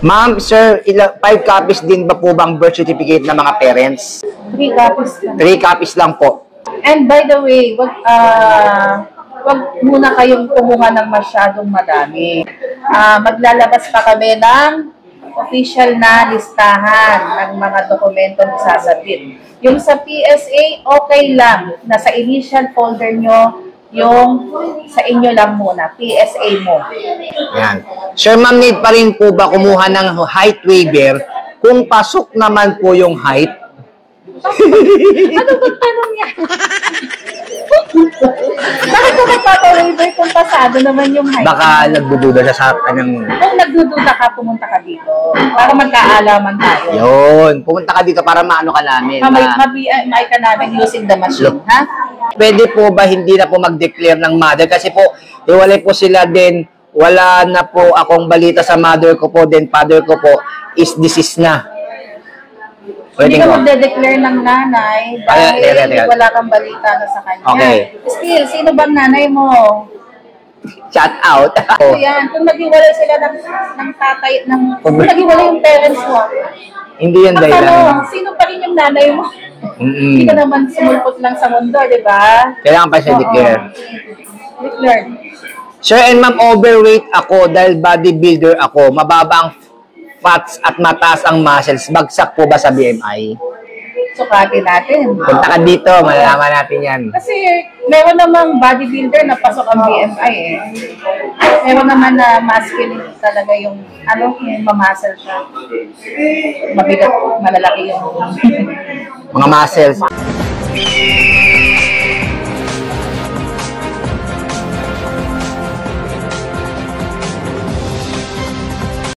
Ma'am, sir, 5 copies din ba po bang birth certificate ng mga parents? 3 copies lang. 3 copies lang po. And by the way, wag muna kayong kumuha ng masyadong madami. Maglalabas pa kami ng official na listahan ng mga dokumentong isasabit. Yung sa PSA, okay lang. Nasa initial folder nyo, yung sa inyo lang muna, PSA mo. Yan. Sir, ma'am, need pa rin po ba kumuha ng height waiver kung pasok naman po yung height? Ano bang tanong yan? Bakit ka magpapawaiver kung pasado naman yung height? Baka nagdududa siya sa kanyang... Kung nagdududa ka, pumunta ka dito. Para magkaalaman tayo. Yun. Pumunta ka dito para maano ka namin. May ka namin using the machine, ha? Pwede po ba hindi na po mag-declare ng mother? Kasi po, iwalay po sila din. Wala na po akong balita sa mother ko po. Then father ko po is deceased na. Hindi ka magde-declare ng nanay dahil wala kang balita na sa kanya. Okay. Still, sino bang nanay mo? Shout out. So yan, kung naghiwalay sila ng tatay, kung naghiwalay yung parents mo, hindi yan dahilan. Sino pa rin yung nanay mo? Hindi ka naman sumulpot lang sa mundo, di ba? Kailangan pa siya declare. Declare. Sir and ma'am, overweight ako dahil bodybuilder ako. Mababa ang fats at mataas ang muscles. Bagsak po ba sa BMI? Sukatin natin. Punta ka dito, malalaman natin yan. Kasi meron namang bodybuilder na pasok ang BMI eh. Meron naman na masculine talaga yung yung mamuscle siya. Mabigat, malalaki yung mga muscles.